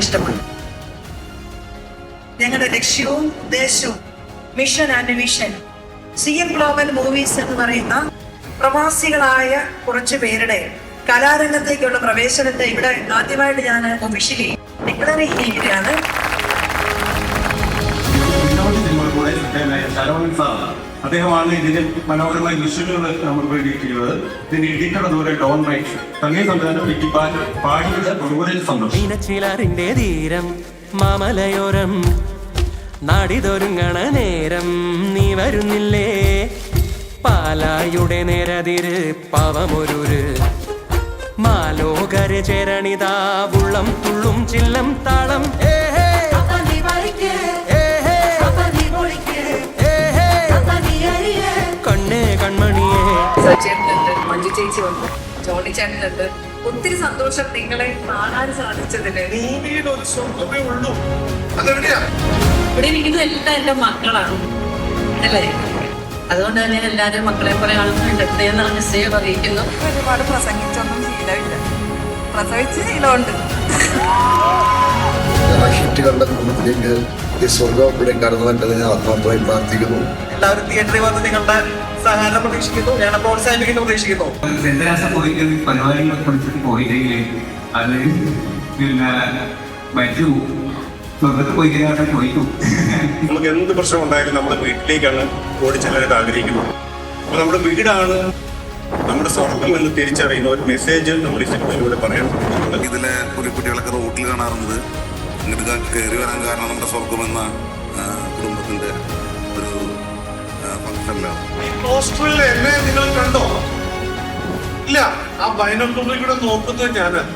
ഇഷ്ടമാണ്. ഞങ്ങളുടെ ലക്ഷ്യവും ഉദ്ദേശവും mission and vision CM global movies എന്ന് പറയുന്ന പ്രവാസികളായ കുറച്ചു പേരുടെ കലാരംഗത്തേക്കുള്ള പ്രവേശനത്തെ ഇവിടെ ആദ്യമായിട്ട് ഞാൻ ഒഫീഷ്യലി ഡിക്ലെയർ ചെയ്യുകയാണ്. അദ്ദേഹമാണ് ഇതിന്റെ മനോഹരമായ ദൃശ്യങ്ങൾ നമ്മൾ പ്രകടിപ്പിക്കുന്നത്. ഇതിന്റെ എഡിറ്റർ അതുപോലെ ഡോൺ മൈക്ക് സംഗീത സംവിധാനം പാടിയുടെ ഒരുപോലെ സന്തോഷം. തീരം മാമലയോരം നാടിതൊരുങ്ങണ നേരം നീ വരുന്നില്ലേ, പാലായുടെ നേരതിര് പാവമൊരു മാലോകര് ചേരണിതാ ഉള്ളം തുള്ളും ചില്ലം താളം. കണ്ണേ കൺമണിയേ. സച്ചേട്ടനുണ്ട്, മഞ്ജു ചേച്ചി വന്നു, ജോണി ചേട്ടനുണ്ട്. ഒത്തിരി സന്തോഷം നിങ്ങളെ കാണാൻ സാധിച്ചതിന്. ഇവിടെ ഇരിക്കുന്ന എല്ലാം എന്റെ മക്കളാണ് അല്ലേ? അതുകൊണ്ട് തന്നെ എല്ലാവരും മക്കളെ പോലെ കാണുന്നുണ്ട്. ഹൃദയം നിറഞ്ഞ സ്നേഹം അറിയിക്കുന്നു. ഒരുപാട് പ്രസംഗിച്ചൊന്നും ശീലമില്ല, പ്രസവിച്ച് ശീലമുണ്ട്. ഹിറ്റുകളുടെ കുടുംബത്തിലേക്ക് ഈ സ്വർഗം ഇവിടെ കടന്നുവെന്നത് ഞാൻ ആത്മാർത്ഥമായി പ്രാർത്ഥിക്കുന്നു. എല്ലാവരും തിയേറ്ററിൽ വന്ന് നിങ്ങളുടെ സഹായം പ്രതീക്ഷിക്കുന്നു, ഞങ്ങളെ പ്രോത്സാഹിപ്പിക്കുന്നു, പ്രതീക്ഷിക്കുന്നു. പരിപാടികളെ പോയില്ലെങ്കിൽ അത് പിന്നെ മറ്റു സ്വർഗത്ത് പോയി ചോദിക്കും. നമുക്ക് എന്ത് പ്രശ്നം ഉണ്ടായാലും നമ്മുടെ വീട്ടിലേക്കാണ് ഓടിച്ചെല്ലാനായിട്ട് ആഗ്രഹിക്കുന്നത്. അപ്പൊ നമ്മുടെ വീടാണ് നമ്മുടെ സ്വർഗം എന്ന് തിരിച്ചറിയുന്ന ഒരു മെസ്സേജ് നമ്മൾ ഈ സിനിമയിലൂടെ പറയണം. ഇതിലെ കുട്ടികളൊക്കെ റോട്ടിൽ കാണാറുണ്ട്. ഇങ്ങോട്ട് കയറി വരാൻ കാരണം നമ്മുടെ സ്വർഗമെന്ന കുടുംബത്തിന്റെ ഒരു ഫംഗ്ഷനല്ല. ഈ പോസ്റ്ററിൽ എന്നെ നിങ്ങൾ കണ്ടോ? ഇല്ല, ആ ബൈനോക്കുലറിൽ കൂടെ നോക്കുന്നത് ഞാനാണ്.